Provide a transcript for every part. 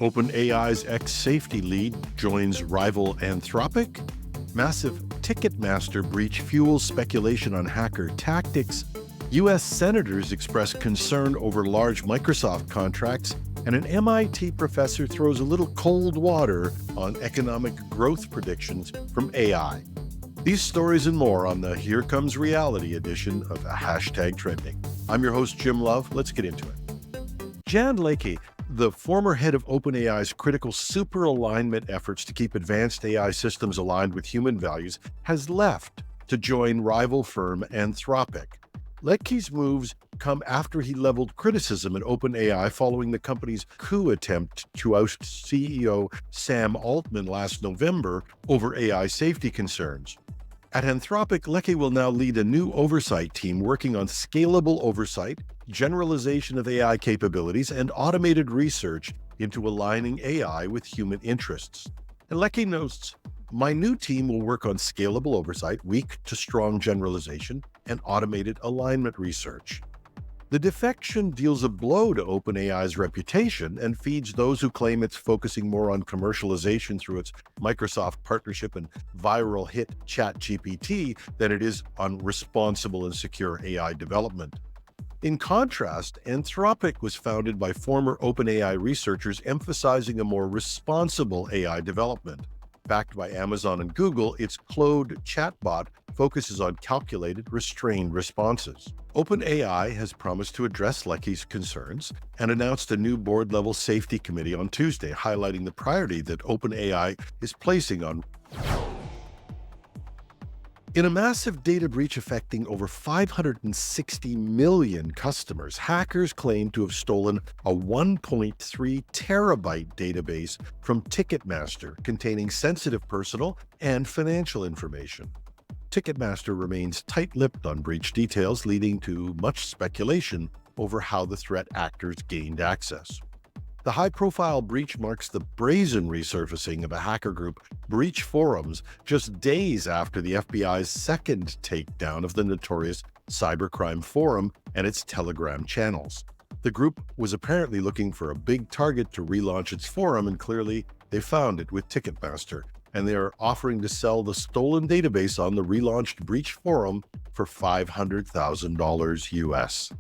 OpenAI's ex-safety lead joins rival Anthropic. Massive Ticketmaster breach fuels speculation on hacker tactics. U.S. senators express concern over large Microsoft contracts. And an MIT professor throws a little cold water on economic growth predictions from AI. These stories and more on the Here Comes Reality edition of Hashtag Trending. I'm your host, Jim Love. Let's get into it. Jan Leike, the former head of OpenAI's critical super-alignment efforts to keep advanced AI systems aligned with human values, has left to join rival firm Anthropic. Leike's moves come after he leveled criticism at OpenAI following the company's coup attempt to oust CEO Sam Altman last November over AI safety concerns. At Anthropic, Leike will now lead a new oversight team working on scalable oversight, generalization of AI capabilities, and automated research into aligning AI with human interests. And Leike notes, "My new team will work on scalable oversight, weak to strong generalization, and automated alignment research." The defection deals a blow to OpenAI's reputation and feeds those who claim it's focusing more on commercialization through its Microsoft partnership and viral hit ChatGPT than it is on responsible and secure AI development. In contrast, Anthropic was founded by former OpenAI researchers emphasizing a more responsible AI development. Backed by Amazon and Google, its Claude chatbot focuses on calculated, restrained responses. OpenAI has promised to address Leike's concerns and announced a new board-level safety committee on Tuesday, highlighting the priority that OpenAI is placing on. In a massive data breach affecting over 560 million customers, hackers claim to have stolen a 1.3 terabyte database from Ticketmaster containing sensitive personal and financial information. Ticketmaster remains tight-lipped on breach details, leading to much speculation over how the threat actors gained access. The high-profile breach marks the brazen resurfacing of a hacker group, Breach Forums, just days after the FBI's second takedown of the notorious cybercrime forum and its Telegram channels. The group was apparently looking for a big target to relaunch its forum, and clearly they found it with Ticketmaster, and they are offering to sell the stolen database on the relaunched Breach Forum for $500,000 US.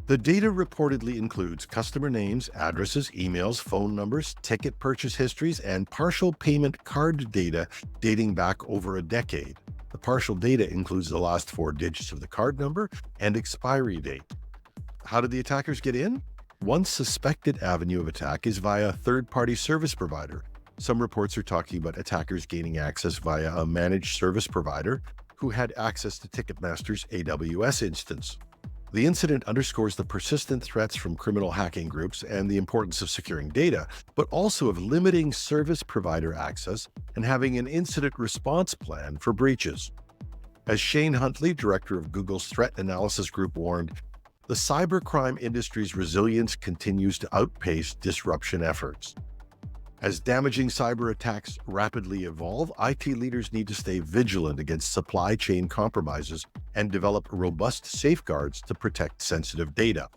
The data reportedly includes customer names, addresses, emails, phone numbers, ticket purchase histories, and partial payment card data dating back over a decade. The partial data includes the last 4 digits of the card number and expiry date. How did the attackers get in? One suspected avenue of attack is via a third-party service provider. Some reports are talking about attackers gaining access via a managed service provider who had access to Ticketmaster's AWS instance. The incident underscores the persistent threats from criminal hacking groups and the importance of securing data, but also of limiting service provider access and having an incident response plan for breaches. As Shane Huntley, director of Google's Threat Analysis Group, warned, the cybercrime industry's resilience continues to outpace disruption efforts. As damaging cyber attacks rapidly evolve, IT leaders need to stay vigilant against supply chain compromises and develop robust safeguards to protect sensitive data.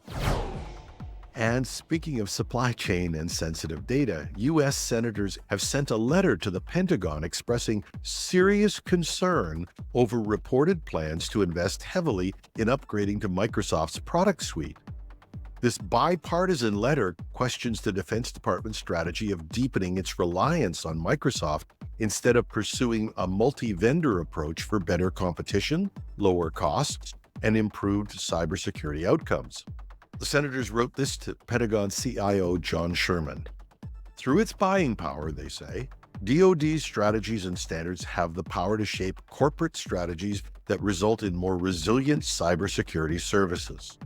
And speaking of supply chain and sensitive data, U.S. senators have sent a letter to the Pentagon expressing serious concern over reported plans to invest heavily in upgrading to Microsoft's product suite. This bipartisan letter questions the Defense Department's strategy of deepening its reliance on Microsoft instead of pursuing a multi-vendor approach for better competition, lower costs, and improved cybersecurity outcomes. The senators wrote this to Pentagon CIO John Sherman. Through its buying power, they say, DoD's strategies and standards have the power to shape corporate strategies that result in more resilient cybersecurity services.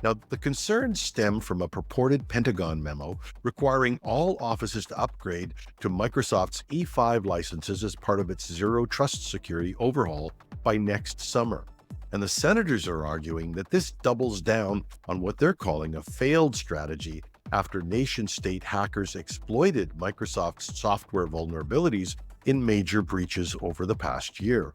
Now, the concerns stem from a purported Pentagon memo requiring all offices to upgrade to Microsoft's E5 licenses as part of its Zero Trust security overhaul by next summer. And the senators are arguing that this doubles down on what they're calling a failed strategy after nation-state hackers exploited Microsoft's software vulnerabilities in major breaches over the past year.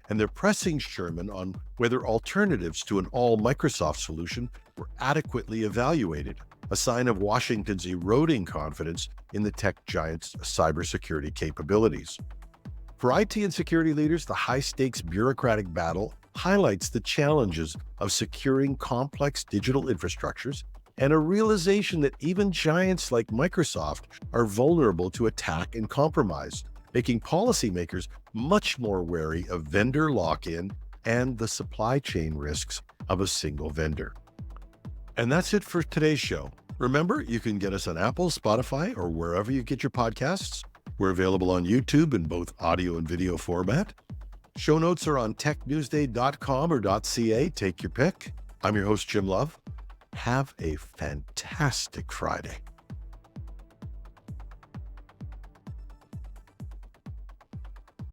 and they're pressing Sherman on whether alternatives to an all-Microsoft solution were adequately evaluated, a sign of Washington's eroding confidence in the tech giant's cybersecurity capabilities. For IT and security leaders, the high-stakes bureaucratic battle highlights the challenges of securing complex digital infrastructures and a realization that even giants like Microsoft are vulnerable to attack and compromise, making policymakers much more wary of vendor lock-in and the supply chain risks of a single vendor. And that's it for today's show. Remember, you can get us on Apple, Spotify, or wherever you get your podcasts. We're available on YouTube in both audio and video format. Show notes are on technewsday.com or .ca. Take your pick. I'm your host, Jim Love. Have a fantastic Friday.